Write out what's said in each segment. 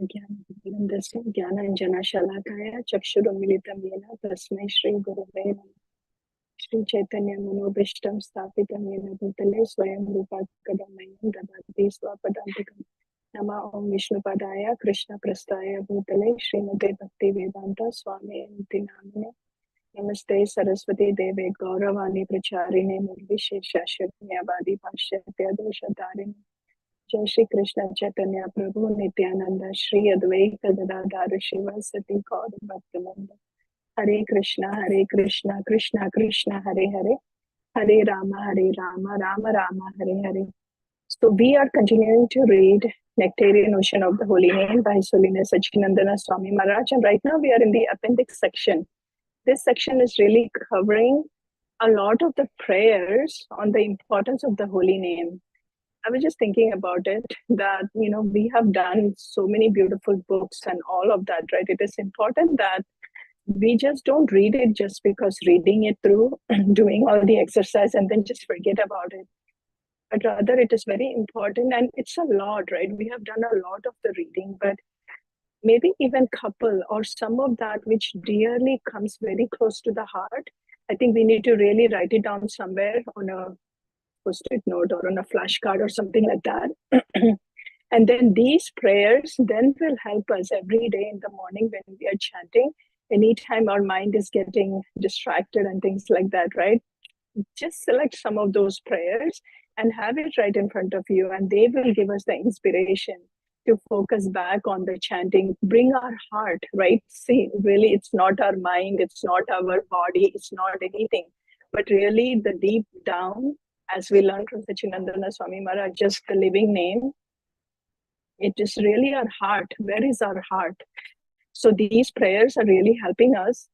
ज्ञानस्य ज्ञानाञ्जनशलाकया चक्षुरुन्मिलितं येन तस्मै श्रीगुरवे नमः। श्रीचैतन्यमनोभीष्टं स्थापितं येन भूतले स्वयं रूपात् कदमह्यं ददाति स्वपदान्तिकं। नमः ॐ विष्णुपदाय कृष्णप्रस्थाय भूतले श्रीमते भक्तिवेदान्त स्वामिनिति नामिने। नमस्ते सरस्वती देवे गौरवाणी प्रचारिणे निर्विशेषशून्यवादी भाष्यस्य देशधारिणे। जय श्री कृष्ण चैतन्य प्रभु नित्यानंद श्री अद्वैत गदाधर शिवासति गौर भक्तवृंद। हरे कृष्णा कृष्णा कृष्णा हरे हरे, हरे Ram Ram Ram Hare Hare. So we are continuing to read Nectarean Ocean of the Holy Name by His Holiness Sachinandana Swami Maharaj, and right now we are in the appendix section. This section is really covering a lot of the prayers on the importance of the holy name. I was just thinking about it that, we have done so many beautiful books and all of that, right? It is important that we just don't read it just because reading it through, doing all the exercise and then just forget about it. But rather it is very important, and it's a lot, right? We have done a lot of the reading, but maybe even couple or some of that which dearly comes very close to the heart. I think we need to really write it down somewhere on a post-it note or on a flashcard or something like that. And then these prayers then will help us every day in the morning when we are chanting. Anytime our mind is getting distracted and things like that, right? Just select some of those prayers and have it right in front of you, and they will give us the inspiration to focus back on the chanting. Bring our heart, right? See, really, it's not our mind, it's not our body, it's not anything, but really the deep down, as we learned from Sachinandana Swami Maharaj, just the living name, it is really our heart. Where is our heart? So these prayers are really helping us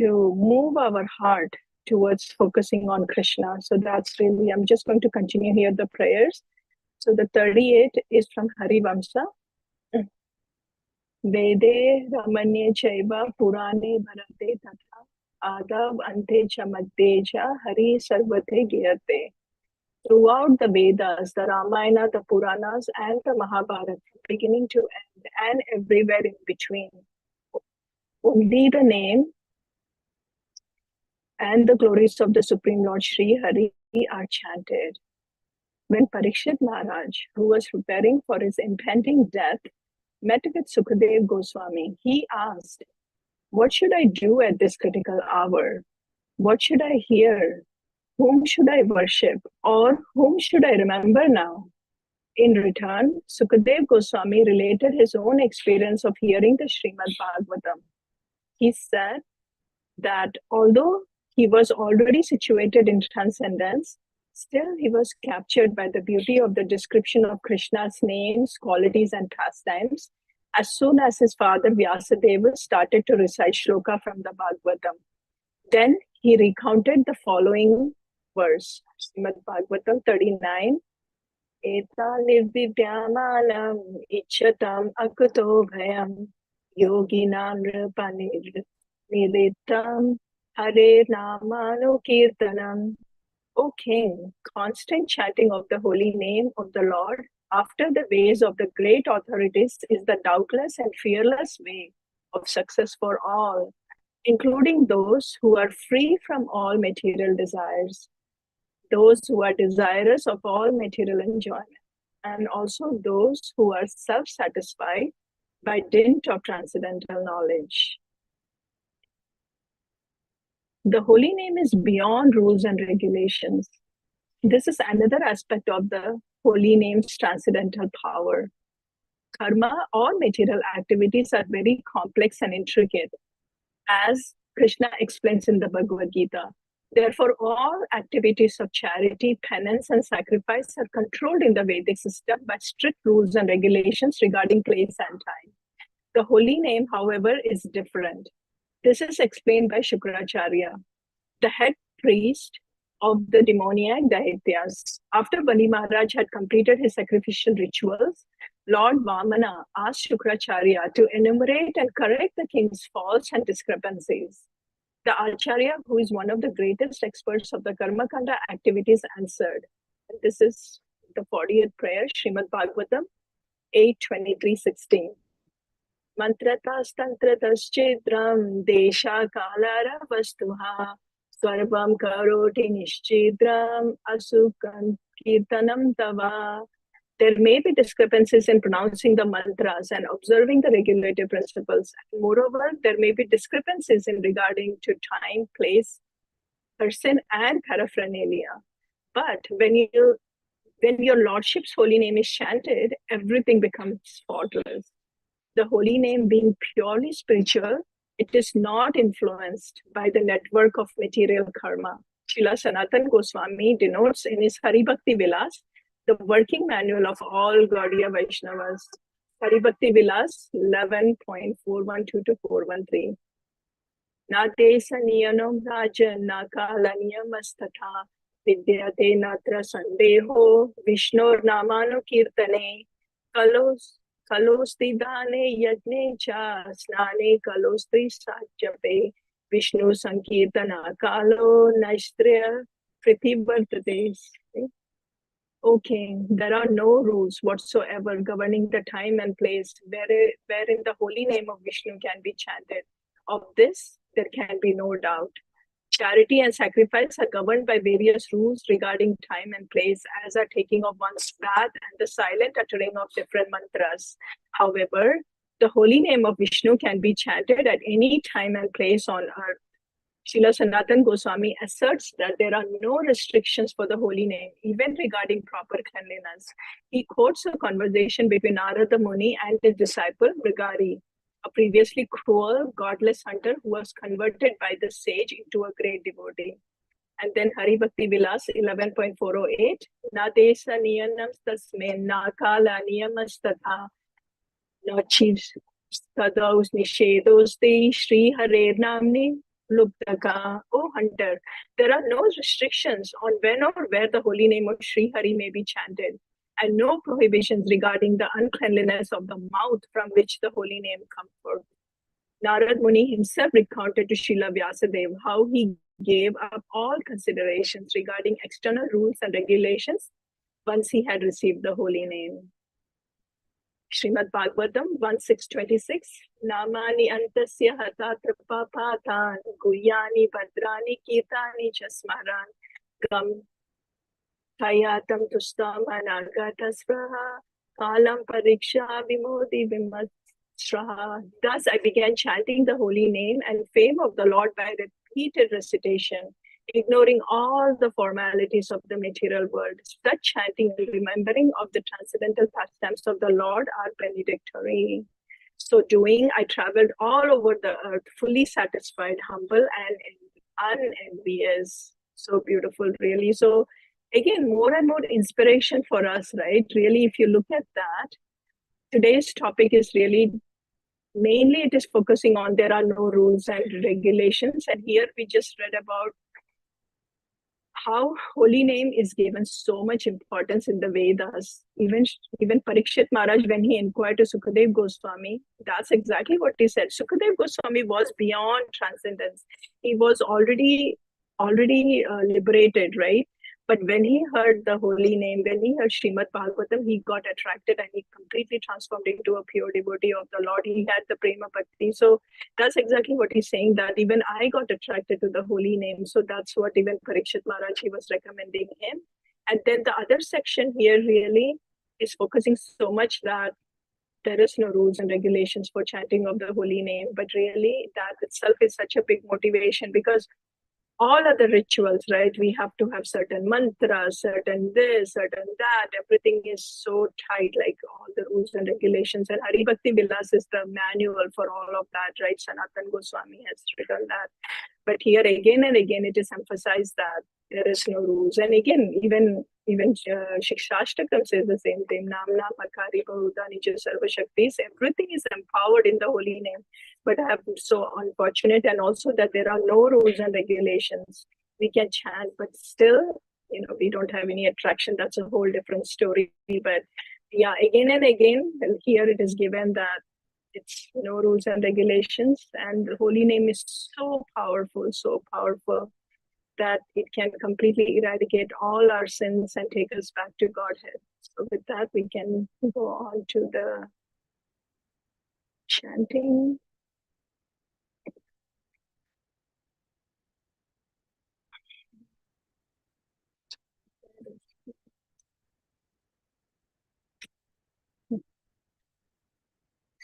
to move our heart towards focusing on Krishna. So that's really, I'm just going to continue here the prayers. So the 38 is from Hari Vamsa. Vede Ramanye Chaiva Purane Bharate Tatha Adav Ante Chamaddeja Hari Sarvate Giyate. Throughout the Vedas, the Ramayana, the Puranas, and the Mahabharata, beginning to end, and everywhere in between, only the name and the glories of the Supreme Lord Sri Hari are chanted. When Parikshit Maharaj, who was preparing for his impending death, met with Sukadev Goswami, he asked, "What should I do at this critical hour? What should I hear? Whom should I worship? Or whom should I remember now?" In return, Sukadev Goswami related his own experience of hearing the Srimad Bhagavatam. He said that although he was already situated in transcendence, still he was captured by the beauty of the description of Krishna's names, qualities, and pastimes as soon as his father Vyasadeva started to recite shloka from the Bhagavatam. Then he recounted the following verse, Srimad Bhagavatam 39. Eta nirvidyamanam ichchatam akuto bhayam yoginam nripanir niritam hare namanu kirtanam. O King, constant chanting of the holy name of the Lord after the ways of the great authorities is the doubtless and fearless way of success for all, including those who are free from all material desires, those who are desirous of all material enjoyment, and also those who are self-satisfied by dint of transcendental knowledge. The holy name is beyond rules and regulations. This is another aspect of the holy name's transcendental power. Karma or material activities are very complex and intricate, as Krishna explains in the Bhagavad Gita. Therefore, all activities of charity, penance, and sacrifice are controlled in the Vedic system by strict rules and regulations regarding place and time. The holy name, however, is different. This is explained by Shukracharya, the head priest of the demoniac Daityas. After Bali Maharaj had completed his sacrificial rituals, Lord Vamana asked Shukracharya to enumerate and correct the king's faults and discrepancies. The Acharya, who is one of the greatest experts of the Karmakanda activities, answered. And this is the 40th prayer, Srimad Bhagavatam 8:23-16. Mantratastantrataschidram Desha Kalara Vastuha Swarvam Karoti Nishchidram Asukan Kirtanam Tava. There may be discrepancies in pronouncing the mantras and observing the regulative principles. Moreover, there may be discrepancies in regarding to time, place, person, and paraphernalia. But when your lordship's holy name is chanted, everything becomes faultless. The holy name being purely spiritual, it is not influenced by the network of material karma. Srila Sanatan Goswami denotes in his Hari Bhakti Vilas the working manual of all Gaudiya Vaishnavas. Hari Bhakti Vilas 11.412 to 413. Na desa niyanam rajan na kala niyamastatha vidyate natra sandeho Vishnor namanu kirtane kalos kalostidane yajne cha snane kalostri sajjape Vishnu sankirtana kalo naistriya pritivartate. Okay, there are no rules whatsoever governing the time and place wherein the holy name of Vishnu can be chanted. Of this, there can be no doubt. Charity and sacrifice are governed by various rules regarding time and place, as are taking of one's bath and the silent uttering of different mantras. However, the holy name of Vishnu can be chanted at any time and place on earth. Srila Sanatan Goswami asserts that there are no restrictions for the holy name, even regarding proper cleanliness. He quotes a conversation between Narada Muni and his disciple Brigari, a previously cruel, godless hunter who was converted by the sage into a great devotee. And then Hari Bhakti Vilas 11.408, Na desa niyanam tasmin, na kala niyamastatha, na chiefs tadaus nishedos te Shri Harer Namni Lubdaka. Oh hunter, there are no restrictions on when or where the holy name of Sri Hari may be chanted, and no prohibitions regarding the uncleanliness of the mouth from which the holy name comes forth. Narad Muni himself recounted to Srila Vyasadeva how he gave up all considerations regarding external rules and regulations once he had received the holy name. Srimad Bhagavatam 1.6.26 Namani antasya hatatra papatan guyani bhadrani kirtani jasmaran gam tayatam tustam anagata sraha kalam pariksha vimodi vimasraha. Thus I began chanting the holy name and fame of the Lord by repeated recitation, ignoring all the formalities of the material world. Such chanting and remembering of the transcendental pastimes of the Lord are benedictory. So doing, I traveled all over the earth, fully satisfied, humble, and unenvious. So beautiful, really. So again, more and more inspiration for us, right? Really, if you look at that, today's topic is really mainly it is focusing on there are no rules and regulations. And here we just read about how holy name is given so much importance in the Vedas. Even Parikshit Maharaj, when he inquired to Sukadev Goswami, that's exactly what he said. Sukadev Goswami was beyond transcendence. He was already liberated, right? But when he heard the holy name, when he heard Srimad Bhagavatam, he got attracted and he completely transformed into a pure devotee of the Lord. He had the prema bhakti. So that's exactly what he's saying, that even I got attracted to the holy name. So that's what even Parikshit Maharaj, he was recommending him. And then the other section here really is focusing so much that there is no rules and regulations for chanting of the holy name, but really that itself is such a big motivation, because all other rituals, right? We have to have certain mantras, certain this, certain that. Everything is so tight, like all the rules and regulations. And Hari Bhakti Vilas is the manual for all of that, right? Sanatan Goswami has written that. But here again and again, it is emphasized that there is no rules. And again, even Shikshashtakam says the same thing. Namna Makari Bahuda Nija Sarva Shaktis. Everything is empowered in the holy name. But I am so unfortunate, and also that there are no rules and regulations. We can chant, but still, we don't have any attraction. That's a whole different story. But yeah, again and again, here it is given that it's no rules and regulations, and the holy name is so powerful that it can completely eradicate all our sins and take us back to Godhead. So with that, we can go on to the chanting